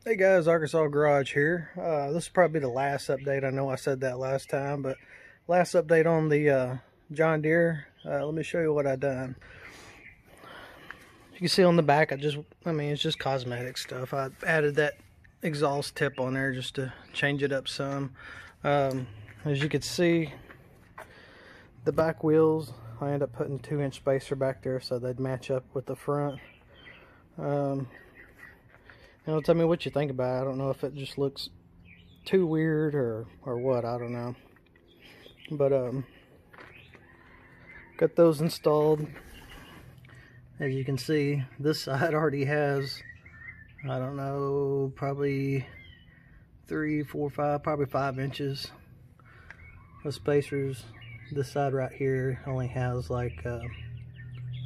Hey guys, Arkansas Garage here. This will probably be the last update. I know I said that last time, but last update on the John Deere. Let me show you what I done. You can see on the back, it's just cosmetic stuff. I added that exhaust tip on there just to change it up some. As you can see, the back wheels, I ended up putting 2-inch spacer back there so they'd match up with the front. Tell me what you think about it. I don't know if it just looks too weird or what, I don't know. But got those installed. As you can see, this side already has, I don't know, probably 3, 4, 5, probably 5 inches of spacers. This side right here only has like I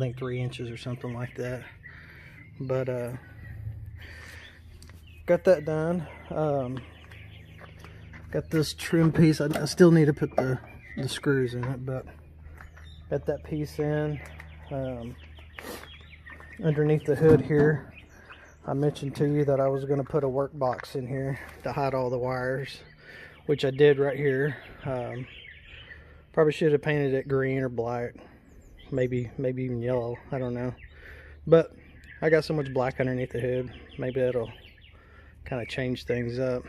think 3 inches or something like that. But got that done. Got this trim piece. I still need to put the screws in it, but got that piece in. Underneath the hood here, I mentioned to you that I was going to put a work box in here to hide all the wires, which I did right here. Probably should have painted it green or black, maybe even yellow, I don't know. But I got so much black underneath the hood, maybe it'll kind of change things up.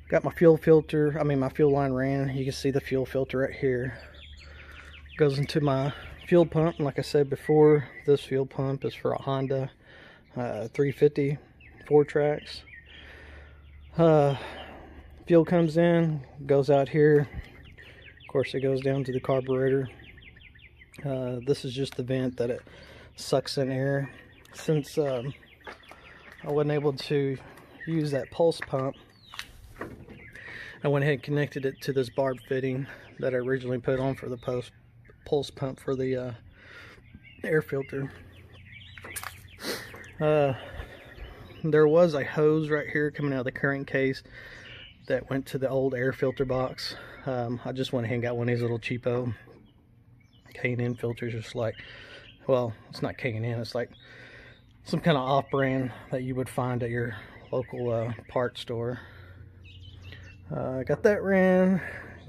Got my fuel filter, my fuel line ran. You can see the fuel filter right here. Goes into my fuel pump. And like I said before, this fuel pump is for a Honda 350 Fourtrax. Fuel comes in, goes out here. Of course, it goes down to the carburetor. This is just the vent that it sucks in air. Since I wasn't able to use that pulse pump, I went ahead and connected it to this barb fitting that I originally put on for the pulse pump for the air filter. There was a hose right here coming out of the current case that went to the old air filter box. I just went ahead and got one of these little cheapo K&N filters, just like, well, it's not K&N, it's like some kind of off-brand that you would find at your local parts store. Got that ran.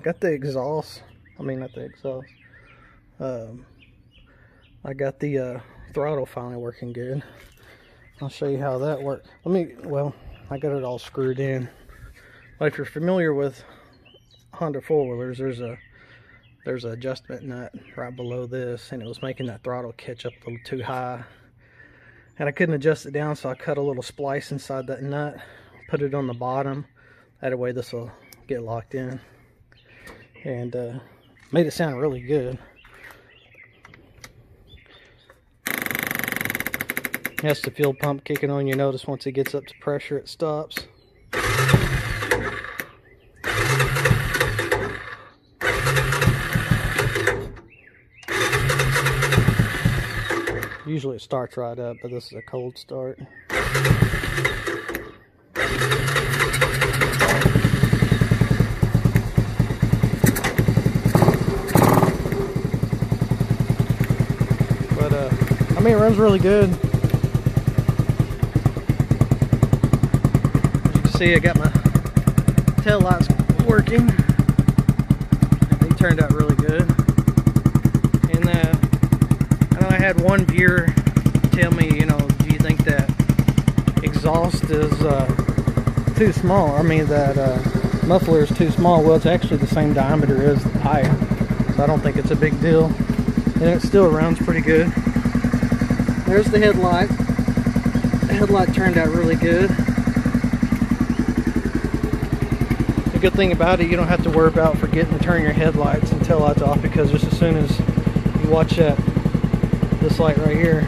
Got the exhaust. Not the exhaust. I got the throttle finally working good. I'll show you how that works. I got it all screwed in. But if you're familiar with Honda four-wheelers, there's an adjustment nut right below this, and it was making that throttle catch up a little too high. And I couldn't adjust it down, so I cut a little splice inside that nut, put it on the bottom. That way this will get locked in. And made it sound really good. That's the fuel pump kicking on. You notice once it gets up to pressure, it stops. Usually it starts right up, but this is a cold start. But it runs really good. As you can see, I got my tail lights working. They turned out really good. And I know I had one viewer tell me, do you think that exhaust is too small? That muffler is too small. Well, it's actually the same diameter as the pipe, so I don't think it's a big deal. And it still runs pretty good. There's the headlight. The headlight turned out really good. The good thing about it, you don't have to worry about forgetting to turn your headlights and tail lights off, because just as soon as you watch this light right here,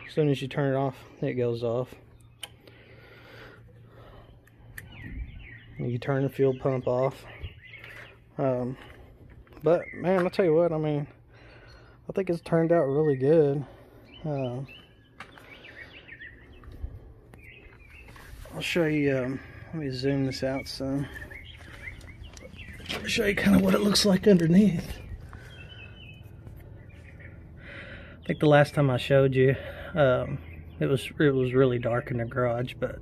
as soon as you turn it off, it goes off. And you turn the fuel pump off. But man, I'll tell you what, I think it's turned out really good. I'll show you, let me zoom this out some. I'll show you kind of what it looks like underneath. I think the last time I showed you, It was really dark in the garage, but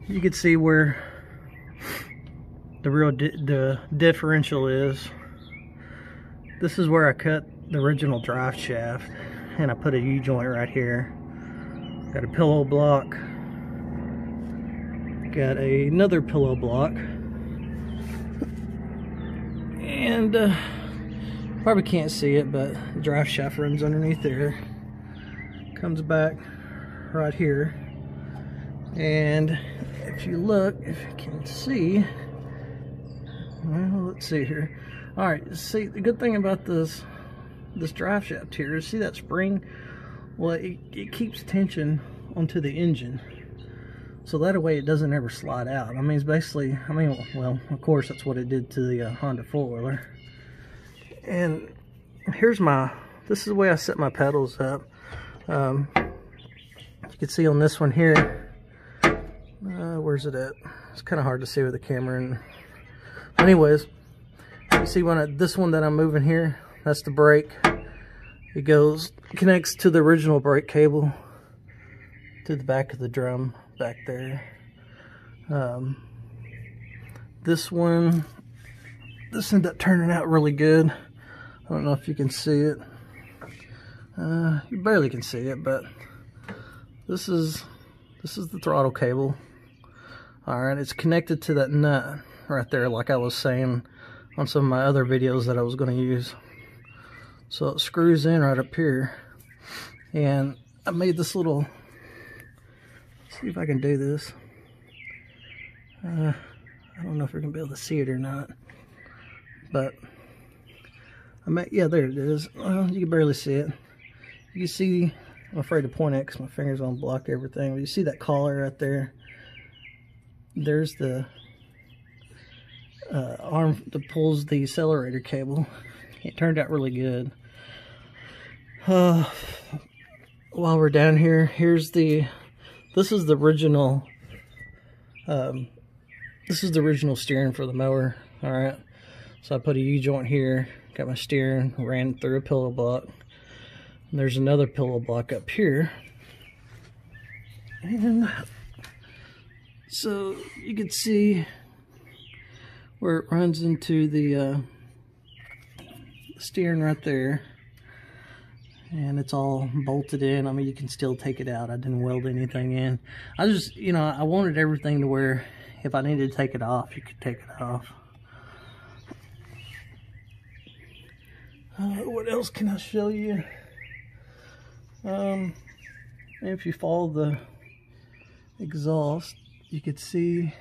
you could see where the differential is. This is where I cut the original drive shaft, and I put a U-joint right here. Got a pillow block. Got another pillow block. And probably can't see it, but the drive shaft runs underneath there. Comes back right here. And if you look, if you can see, well, let's see here. All right, see, the good thing about this drive shaft here is, see that spring? Well, it keeps tension onto the engine, so that way it doesn't ever slide out. I mean, it's basically, I mean, well, of course that's what it did to the Honda four-wheeler. And here's this is the way I set my pedals up. You can see on this one here, where's it at? It's kind of hard to see with the camera. And anyways, you see this one that I'm moving here, that's the brake. It connects to the original brake cable to the back of the drum back there. This ended up turning out really good. I don't know if you can see it. You barely can see it, but this is the throttle cable. Alright, it's connected to that nut right there, like I was saying on some of my other videos that I was going to use. So it screws in right up here, and I made this little, see if I can do this. I don't know if you're going to be able to see it or not, but yeah, there it is. Well, you can barely see it. You can see, I'm afraid to point it because my finger's going to block everything, but you see that collar right there? There's the arm that pulls the accelerator cable. It turned out really good. While we're down here, this is the original steering for the mower. All right, so I put a U-joint here, got my steering, ran through a pillow block, and there's another pillow block up here, and so you can see where it runs into the steering right there, and it's all bolted in. I mean, you can still take it out. I didn't weld anything in. I just, you know, I wanted everything to where if I needed to take it off, you could take it off. What else can I show you? If you follow the exhaust, you could see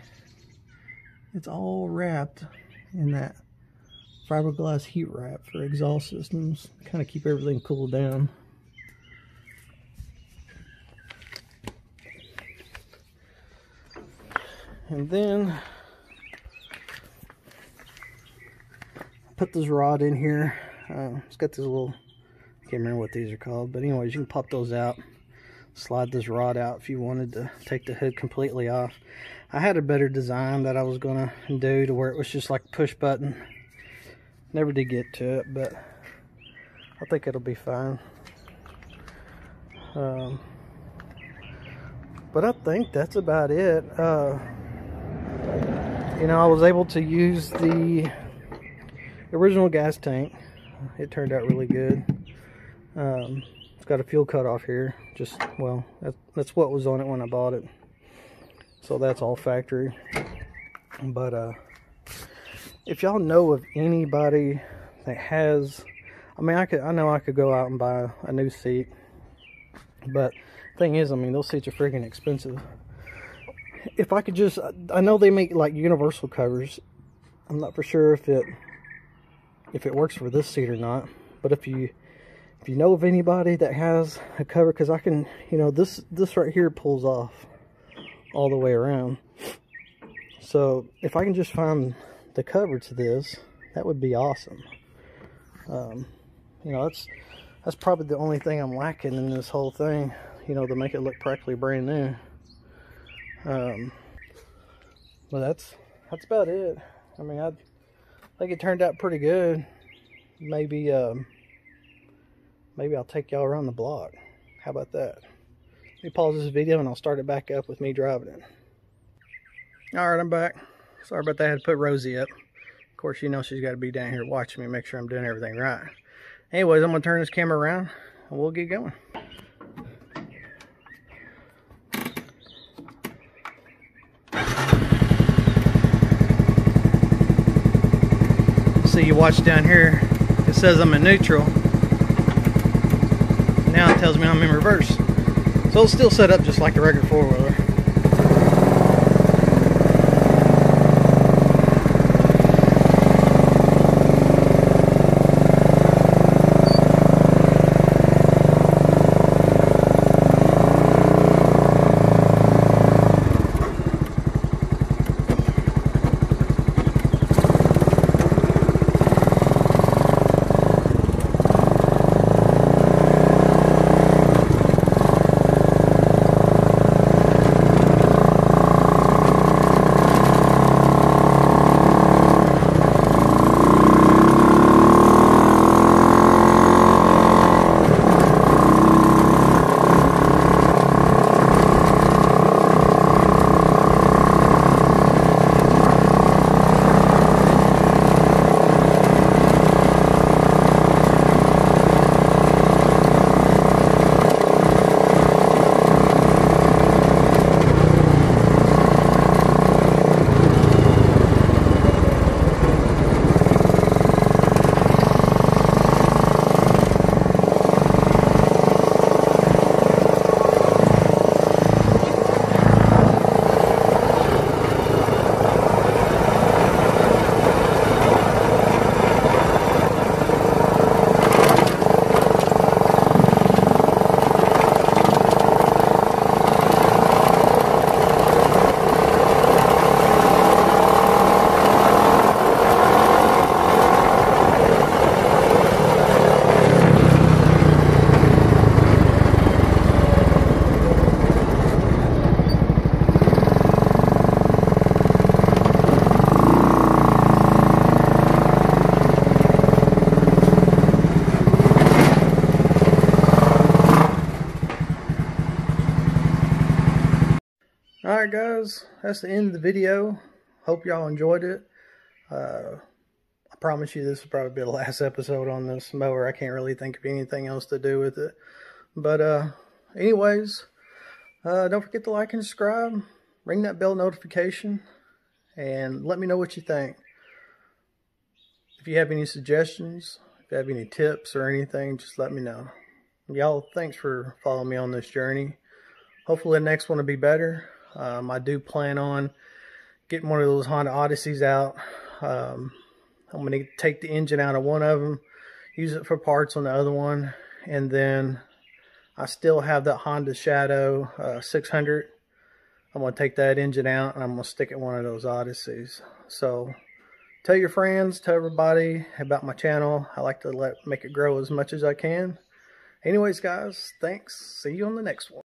it's all wrapped in that fiberglass heat wrap for exhaust systems, kind of keep everything cooled down. And then put this rod in here. It's got this little, I can't remember what these are called, but anyways, you can pop those out, slide this rod out if you wanted to take the hood completely off. I had a better design that I was gonna do to where it was just like a push button. Never did get to it, but I think it'll be fine. But I think that's about it. You know, I was able to use the original gas tank. It turned out really good. It's got a fuel cutoff here. Just, well, that's what was on it when I bought it. So that's all factory. But if y'all know of anybody that has, I mean, I know I could go out and buy a new seat, but thing is, I mean, those seats are freaking expensive. If I could just, I know they make like universal covers. I'm not for sure if it works for this seat or not, but if you know of anybody that has a cover, because I can, you know, this right here pulls off all the way around. So if I can just find the cover to this, that would be awesome. You know, that's probably the only thing I'm lacking in this whole thing, you know, to make it look practically brand new. But that's about it. I mean, I think it turned out pretty good. Maybe I'll take y'all around the block. How about that? Let me pause this video and I'll start it back up with me driving it. Alright, I'm back. Sorry about that, I had to put Rosie up. Of course, you know she's got to be down here watching me, make sure I'm doing everything right. Anyways, I'm going to turn this camera around and we'll get going. See, you watch down here, it says I'm in neutral. Now it tells me I'm in reverse. So it's still set up just like the regular four-wheeler. Alright guys, that's the end of the video. Hope y'all enjoyed it. I promise you this will probably be the last episode on this mower. I can't really think of anything else to do with it. But anyways, don't forget to like and subscribe. Ring that bell notification. And let me know what you think. If you have any suggestions, if you have any tips or anything, just let me know. Y'all, thanks for following me on this journey. Hopefully the next one will be better. I do plan on getting one of those Honda Odysseys out. I'm going to take the engine out of one of them, use it for parts on the other one, and then I still have that Honda Shadow 600. I'm going to take that engine out and I'm going to stick it in one of those Odysseys. So tell your friends, tell everybody about my channel. I like to make it grow as much as I can. Anyways guys, thanks. See you on the next one.